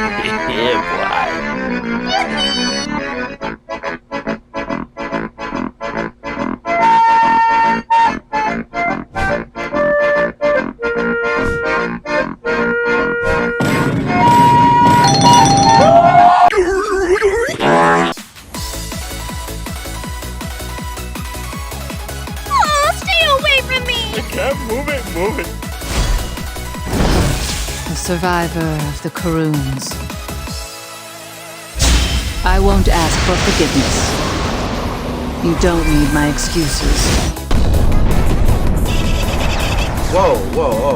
Yeah, Move it. A survivor of the Karoons. I won't ask for forgiveness. You don't need my excuses. Whoa.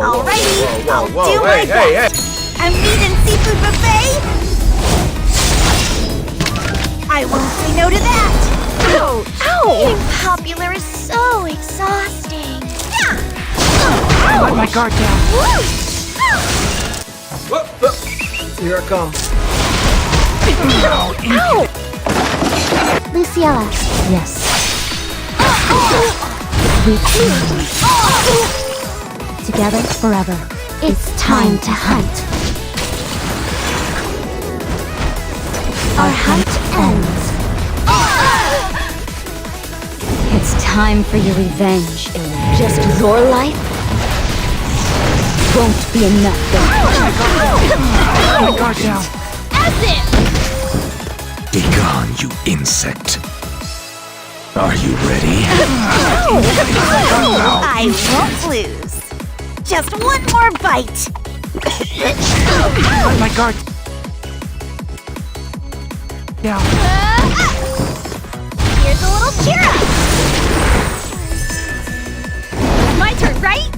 Alrighty, I'll whoa. do my best. A meat and seafood buffet? I won't say no to that. Ow! Being popular is so exhausting. Let my guard down. Here I come. Ow! Luciella. Yes. Together forever. It's time to hunt. Our hunt ends. It's time for your revenge, Illy. Just your life won't be enough. Let my guard down. Be gone, you insect. Are you ready? I won't lose. Just one more bite. Let my guard down. Here's a little cheer up. My turn, right?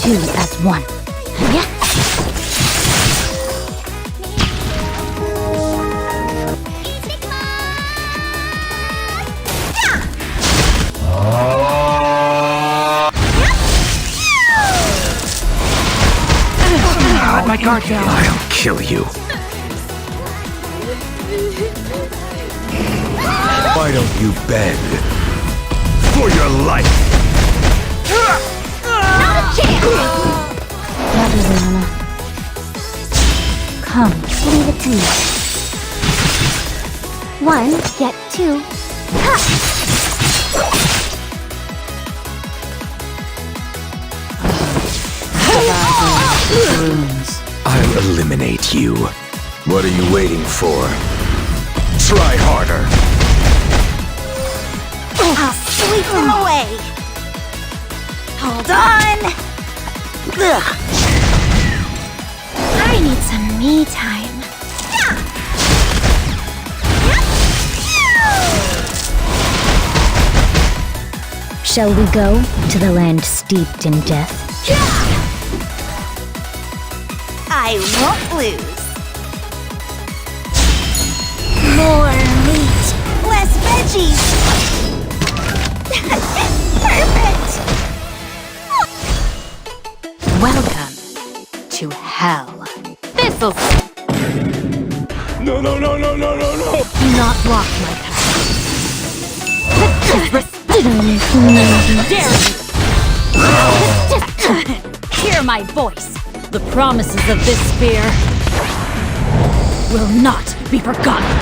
Two as one. Yeah. Let my guard down. I'll kill you. Why don't you beg for your life? Not a chance! Not Luciella. Come, leave it to me. One, get two. Karoons. I'll eliminate you. What are you waiting for? Try harder. I'll sweep them away. Hold on. Ugh. I need some me time. Shall we go to the land steeped in death? I won't lose. More meat, less veggies. Perfect. Welcome to hell. This'll No. do not block my path. Dare you! Hear my voice. The promises of this spear will not be forgotten.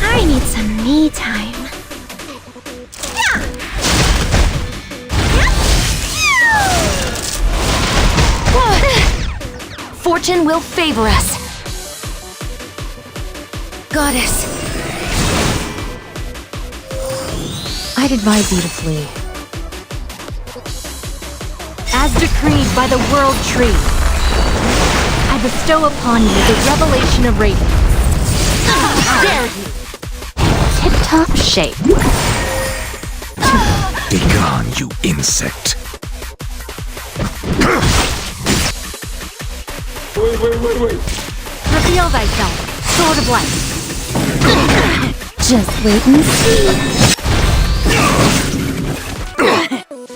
I need some me time. Fortune will favor us. Goddess. I'd advise you to flee. As decreed by the World Tree, I bestow upon you the revelation of radiance. Dare you! Tip-top shape. Be gone, you insect. Wait. Reveal thyself, sword of light. Just wait and see.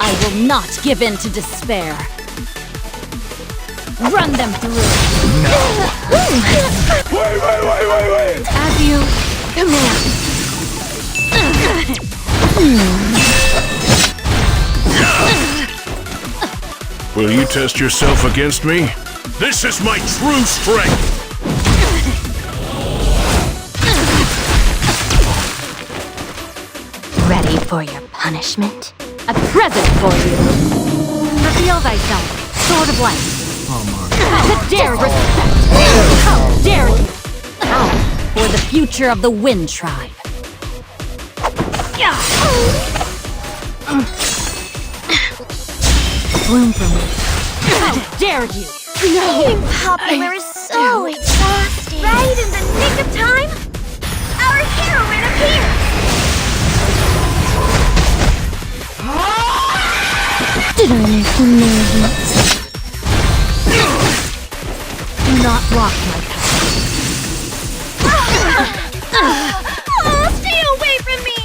I will not give in to despair. Run them through. Wait. As you command. Will you test yourself against me? This is my true strength! Ready for your punishment? A present for you. Reveal thyself, sword of light. How dare you! How dare you! How for the future of the Wind Tribe. Room for me. How dare you! Being popular is so exhausting. Right in the nick of time, our heroine appears. Did I make you nervous? Do not block my path. Oh, stay away from me!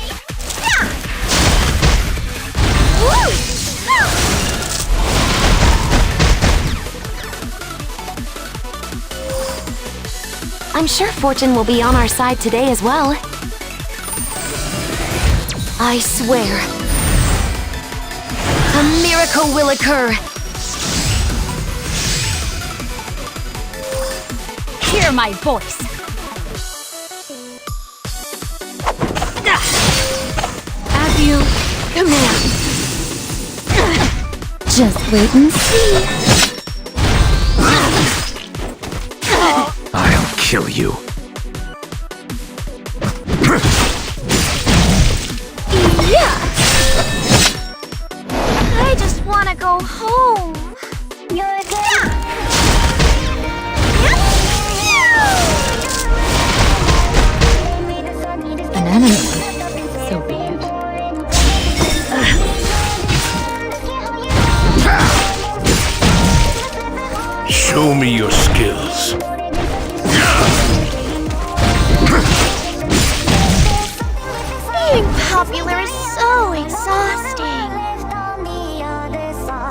I'm sure fortune will be on our side today as well. I swear, a miracle will occur. Hear my voice. As you command. Just wait and see. I'll kill you. I just want to go home. You're An enemy. So be it. Show me your skills. Being popular is so exhausting.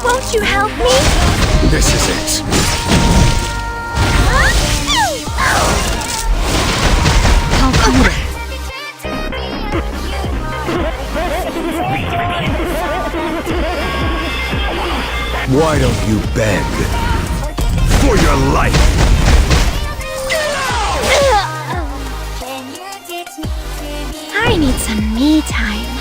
Won't you help me? This is it. How cool. Why don't you beg? For your life! I need some me time.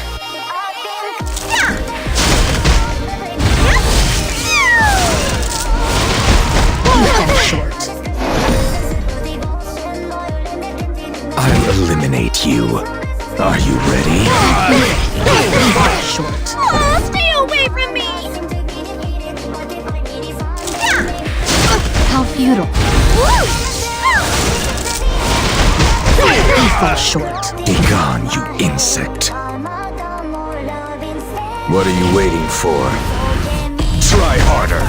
I'll eliminate you. Are you ready? Short. Oh, stay away from me! How futile. He fell short. Be gone, you insect. What are you waiting for? Try harder.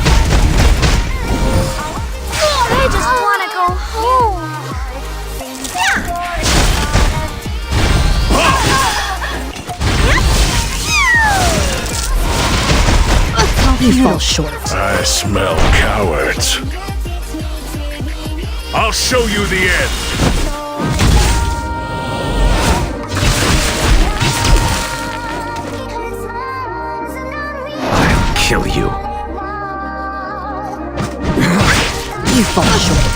I just want to go home. He fell short. I smell cowards. I'll show you the end. I'll kill you. You fall short.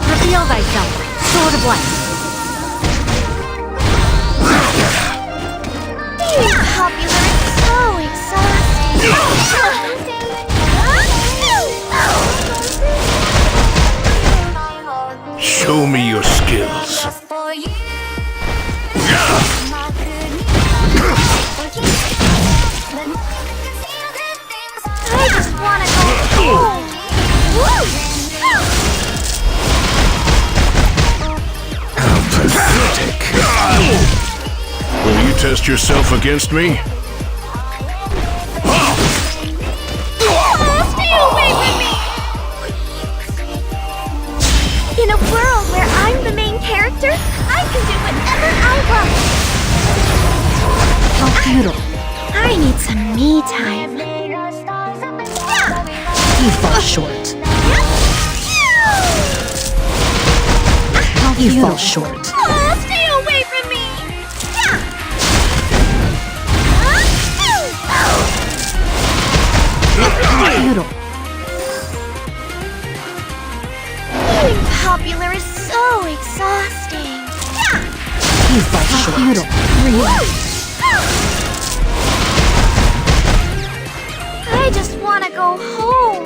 Reveal thyself, sword of light. Being popular is so exhausting. Show me your skills. I just want to go home. How pathetic. Will you test yourself against me? Stay away from me! In a world where I'm the main character, I can do whatever I want. How futile. I need some me time. He fell short. How he fell short. Oh, stay away from me! Futile. He's like futile. I just want to go home.